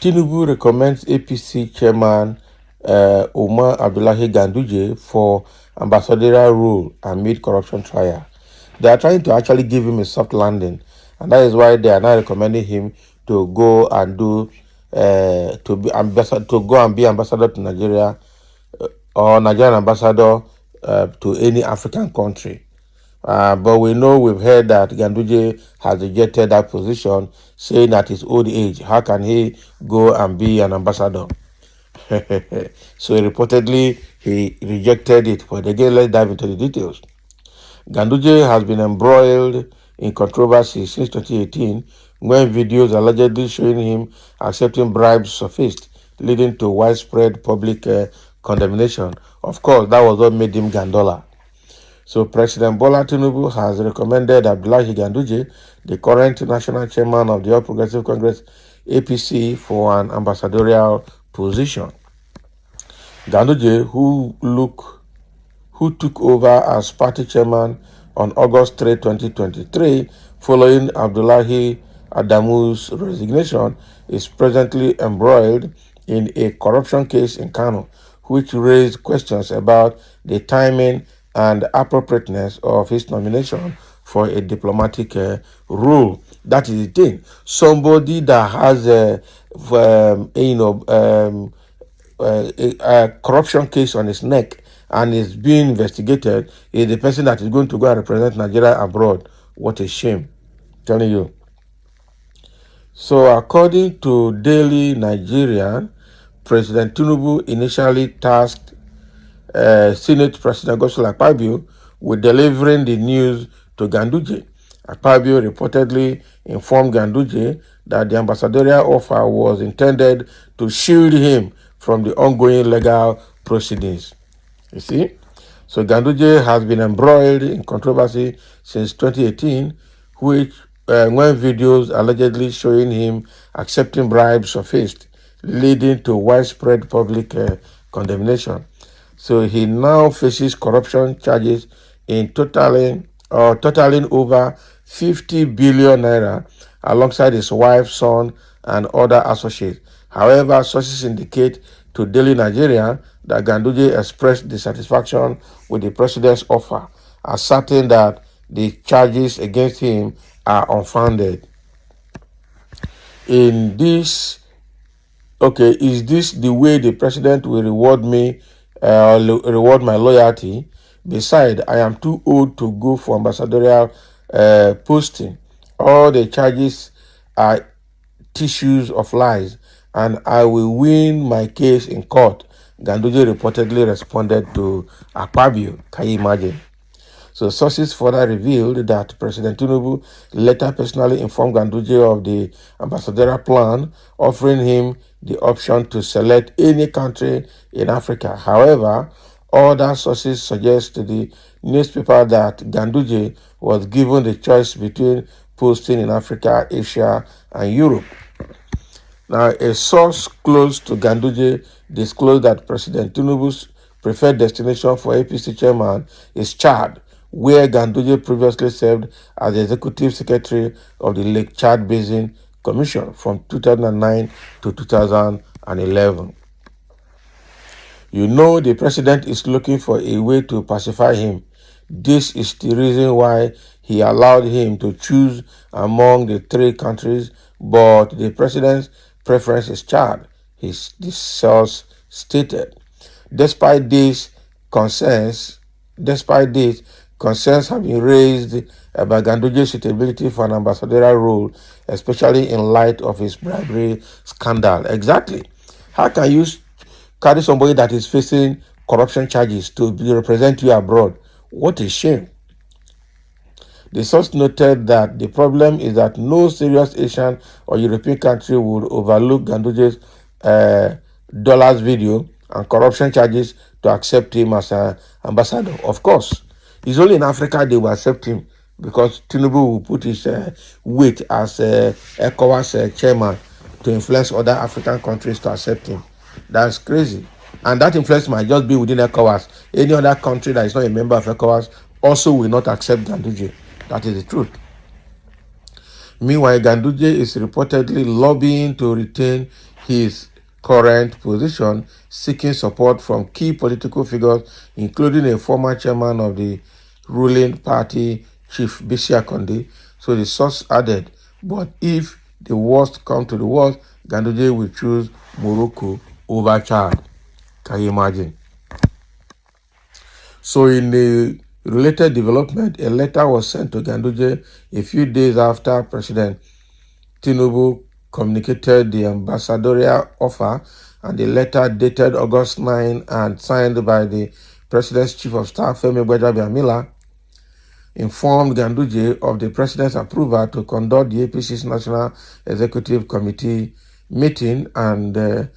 Tinubu recommends APC chairman Umar Abdullahi Ganduje for ambassadorial role amid corruption trial. They are trying to actually give him a soft landing, and that is why they are now recommending him to go and do to go and be ambassador to Nigeria or Nigerian ambassador to any African country. But we've heard that Ganduje has rejected that position, saying at his old age, how can he go and be an ambassador? So reportedly, he rejected it. But again, let's dive into the details. Ganduje has been embroiled in controversy since 2018 when videos allegedly showing him accepting bribes surfaced, leading to widespread public condemnation. Of course, that was what made him Gandola. So President Bola Tinubu has recommended Abdullahi Ganduje, the current national chairman of the All Progressive Congress APC, for an ambassadorial position. Ganduje, who took over as party chairman on August 3, 2023, following Abdullahi Adamu's resignation, is presently embroiled in a corruption case in Kano, which raised questions about the timing and appropriateness of his nomination for a diplomatic role. That is the thing. Somebody that has a corruption case on his neck and is being investigated is the person that is going to go and represent Nigeria abroad. What a shame. I'm telling you. So according to Daily Nigerian, President Tinubu initially tasked Senate President Godswill Akpabio with delivering the news to Ganduje. Akpabio reportedly informed Ganduje that the ambassadorial offer was intended to shield him from the ongoing legal proceedings. You see? So Ganduje has been embroiled in controversy since 2018, when videos allegedly showing him accepting bribes surfaced, leading to widespread public condemnation. So he now faces corruption charges in totaling over 50 billion naira alongside his wife, son, and other associates. However, sources indicate to Daily Nigeria that Ganduje expressed dissatisfaction with the president's offer, asserting that the charges against him are unfounded. Is this the way the president will reward me, reward my loyalty? Besides, I am too old to go for ambassadorial posting. All the charges are tissues of lies, and I will win my case in court, Ganduje reportedly responded to Akpabio. Can you imagine? So sources further revealed that President Tinubu later personally informed Ganduje of the ambassadorial plan, offering him the option to select any country in Africa. However, other sources suggest to the newspaper that Ganduje was given the choice between posting in Africa, Asia, and Europe. Now, a source close to Ganduje disclosed that President Tinubu's preferred destination for APC chairman is Chad, where Ganduje previously served as the executive secretary of the Lake Chad Basin Commission from 2009 to 2011. You know the president is looking for a way to pacify him. This is the reason why he allowed him to choose among the three countries, but the president's preference is Chad, the source stated. Despite this, concerns have been raised about Ganduje's suitability for an ambassadorial role, especially in light of his bribery scandal. Exactly. How can you carry somebody that is facing corruption charges to represent you abroad? What a shame. The source noted that the problem is that no serious Asian or European country would overlook Ganduje's dollars video and corruption charges to accept him as an ambassador. Of course, it's only in Africa they will accept him because Tinubu will put his weight as ECOWAS chairman to influence other African countries to accept him. That's crazy. And that influence might just be within ECOWAS. Any other country that is not a member of ECOWAS also will not accept Ganduje. That is the truth. Meanwhile, Ganduje is reportedly lobbying to retain his current position, seeking support from key political figures, including a former chairman of the ruling party, Chief Bisi Akande. So the source added, but if the worst come to the worst, Ganduje will choose Morocco over Chad. Can you imagine? So in the related development, a letter was sent to Ganduje a few days after President Tinubu communicated the ambassadorial offer, and the letter dated August 9 and signed by the President's Chief of Staff, Femi Gbajabiamila, informed Ganduje of the President's approval to conduct the APC's National Executive Committee meeting and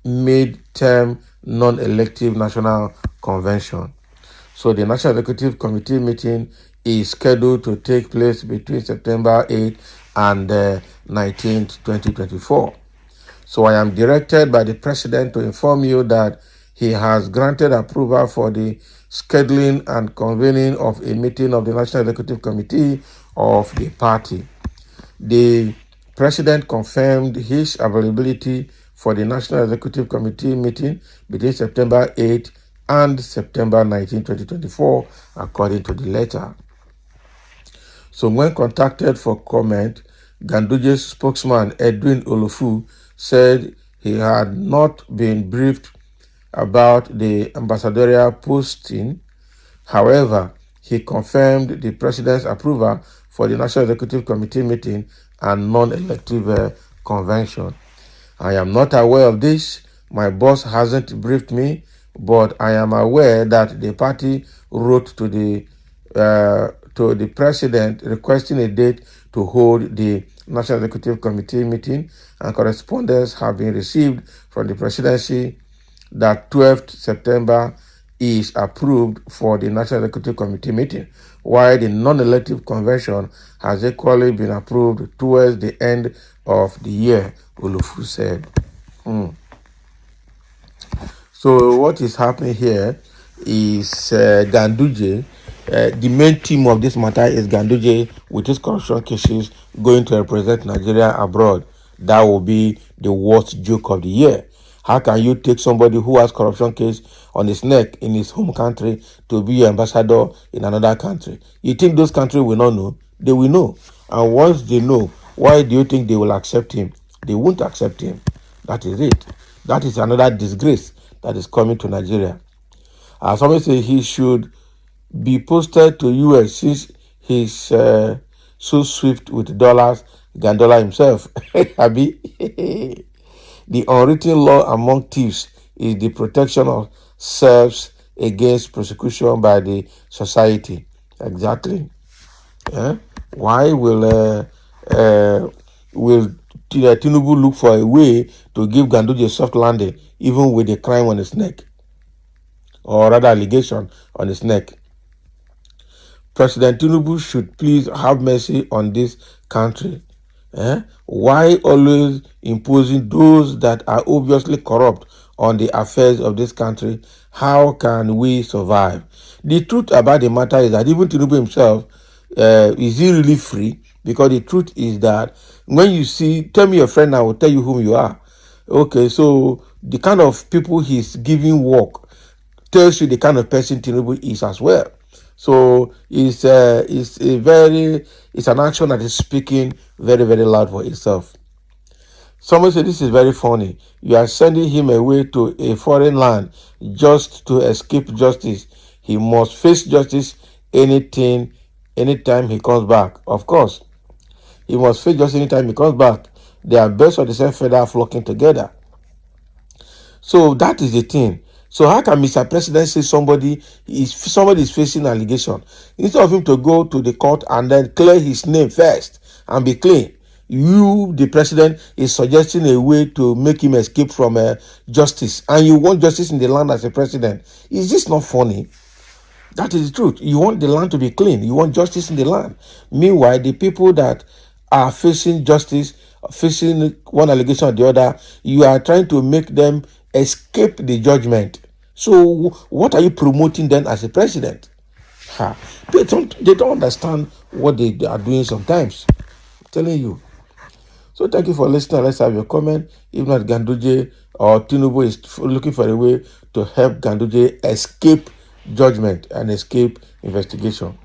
mid-term non-elective national convention. So the National Executive Committee meeting is scheduled to take place between September 8th and 19th, 2024. So I am directed by the President to inform you that he has granted approval for the scheduling and convening of a meeting of the National Executive Committee of the party. The President confirmed his availability for the National Executive Committee meeting between September 8th and September 19, 2024, according to the letter. So when contacted for comment, Ganduje's spokesman, Edwin Olofu, said he had not been briefed about the ambassadorial posting. However, he confirmed the President's approval for the National Executive Committee meeting and non-elective convention. I am not aware of this. My boss hasn't briefed me, but I am aware that the party wrote to the President requesting a date to hold the National Executive Committee meeting, and correspondence have been received from the Presidency that 12th September is approved for the National Executive Committee meeting, while the non-elective convention has equally been approved towards the end of the year, Ulufu said. So what is happening here is Ganduje. The main theme of this matter is Ganduje with his corruption cases going to represent Nigeria abroad. That will be the worst joke of the year. How can you take somebody who has corruption case on his neck in his home country to be your ambassador in another country? You think those countries will not know? They will know. And once they know, why do you think they will accept him? They won't accept him. That is it. That is another disgrace that is coming to Nigeria. As somebody say, he should be posted to US since he's so swift with dollars, Gandola himself. Abi. The unwritten law among thieves is the protection of selves against prosecution by the society. Exactly. Why will Tinubu look for a way to give Ganduje a soft landing, even with a crime on his neck, or rather allegation on his neck? President Tinubu should please have mercy on this country. Why always imposing those that are obviously corrupt on the affairs of this country? How can we survive? The truth about the matter is that even Tinubu himself, is he really free? Because the truth is that when you see, tell me your friend, I will tell you whom you are. Okay, so the kind of people he's giving work tells you the kind of person Tinubu is as well. So it's an action that is speaking very, very loud for itself. Someone said this is very funny. You are sending him away to a foreign land just to escape justice. He must face justice anytime he comes back. Of course, he must face justice anytime he comes back. They are birds of the same feather flocking together. So that is the thing. So how can Mr. President say somebody is facing allegation, instead of him to go to the court and then clear his name first and be clean? You, the president, is suggesting a way to make him escape from justice, and you want justice in the land as a president. Is this not funny? That is the truth. You want the land to be clean. You want justice in the land. Meanwhile, the people that are facing justice, facing one allegation or the other, you are trying to make them escape the judgment. So what are you promoting then as a president? They don't understand what they are doing sometimes. I'm telling you. So So thank you for listening. Let's have your comment. If not, Ganduje or Tinubu is looking for a way to help Ganduje escape judgment and escape investigation.